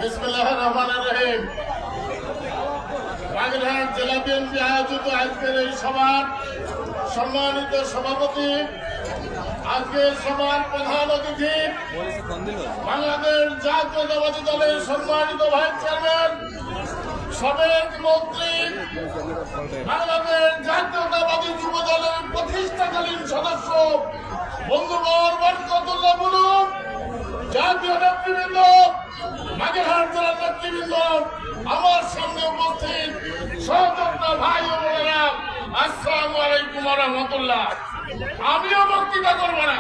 বিসমিল্লাহির রহমানির রহিম। বাগেরহাট জেলা বিএনপি আয়োজিত আজকের এই সভার সম্মানিত সভাপতি, আজকের সভার প্রধান অতিথি, বাংলাদেশ জাতীয়তাবাদী দলের সম্মানিত ভাইস চেয়ারম্যান, সাবেক মন্ত্রী, বাংলাদেশ জাতীয়তাবাদী যুব দলের প্রতিষ্ঠাকালীন সদস্য বন্ধুবর বরকতুল্লাহ বুলু, জাতীয় নেতৃবৃন্দ, বাগেরহাট জেলার নেতৃবৃন্দ, আমার সামনে উপস্থিত সহযোদ্ধা ভাই ও বোনেরা, আসসালামু আলাইকুম ওয়া রাহমাতুল্লাহ। আমিও বক্তৃতা করবো না,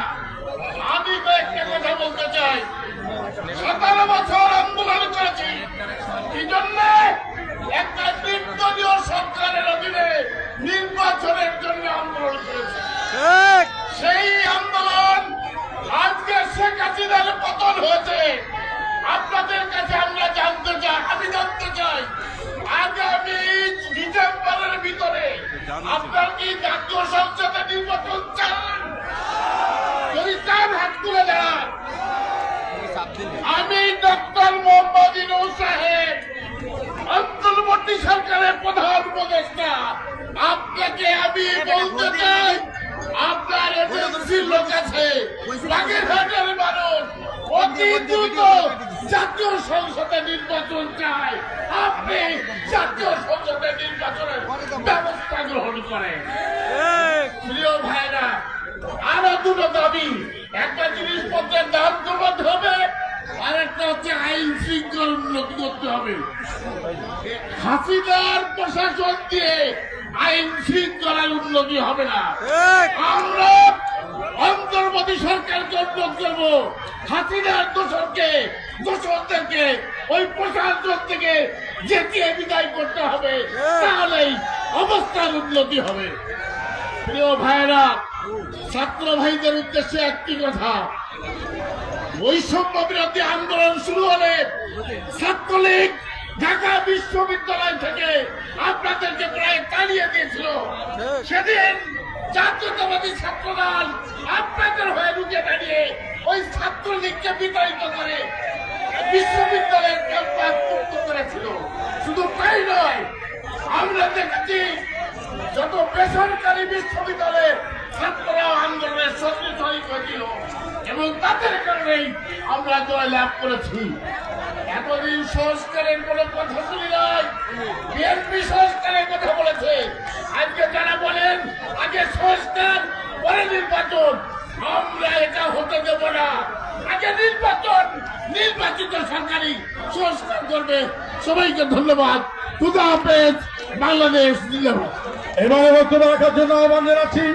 আমি কয়েকটা কথা বলতে চাই। 17 বছর আন্দোলন করেছি, কি জন্য? একটা নির্দলীয় সরকারের অধীনে নির্বাচনের জন্য আন্দোলন করেছি। সেই আন্দোলন আজকে শেখ হাসিনার পতন হয়েছে। আপনাদের কাছে আমি জানতে চাই আগামী ডিসেম্বরের ভিতরে আপনার কি জাতীয় সংসদে নির্বাচন চান? যদি চান হাত তুলে দেন। আমি ডক্টর মোহাম্মদ ইউনূস সাহেব, অন্তর্বর্তী সরকারের প্রধান উপদেষ্টা, আপনাকে আমি বলতে চাই, আপনার এজেন্সির লোক আছে, বাগেরহাটের মানুষ অতি দ্রুত জাতীয় সংসদে নির্বাচন চায়। আপনি জাতীয় সংসদে নির্বাচনের ব্যবস্থা গ্রহণ করেন। প্রিয় ভাইরা, আরো দুটো দাবি, একটা জিনিসপত্রের দাম কমাতে হবে, আর একটা হচ্ছে আইন শৃঙ্খলা উন্নতি করতে হবে। হাসিনার প্রশাসন দিয়ে আইন শৃঙ্খলার উন্নতি হবে না। আমরা অন্তর্বর্তী সরকারকে অনুরোধ করব, হাসিনার দোষরদেরকে ওই প্রশাসন থেকে জেতিয়ে বিদায় করতে হবে, তাহলেই অবস্থার উন্নতি হবে। প্রিয় ভাইরা, ছাত্র ভাইদের উদ্দেশ্যে একটি কথা, বৈষম্য বিরোধী আন্দোলন শুরু হলে ছাত্রলীগ ঢাকা বিশ্ববিদ্যালয় থেকে আপনাদেরকে প্রায় তাড়িয়ে দিয়েছিল। সেদিন জাতীয়তাবাদী ছাত্রদল আপনাদের হয়ে রুখে দাঁড়িয়ে ওই ছাত্রলীগকে বিতাড়িত করে বিশ্ববিদ্যালয়ের ক্যাম্পাস মুক্ত করেছিল। শুধু তাই নয়, আমরা দেখেছি যত বেসরকারি বিশ্ববিদ্যালয়ে ছাত্ররা আন্দোলনের সঙ্গে শরিক হয়েছিল এবং তাদের কারণেই আমরা জয় লাভ করেছি। এতদিন সংস্কারের কোনো কথা শুনি নাই, বিএনপি সংস্কারের কথা বলেছে। আজকে যারা বলেন আগে সংস্কার পরে নির্বাচন, আমরা এটা হতে দেব না। আগে নির্বাচিত সরকারি সংস্কার করবে। সবাইকে ধন্যবাদ। খুদা হাফেজ। বাংলাদেশ জিন্দাবাদ। এবারে বক্তব্য রাখার জন্য আহ্বান জানাচ্ছি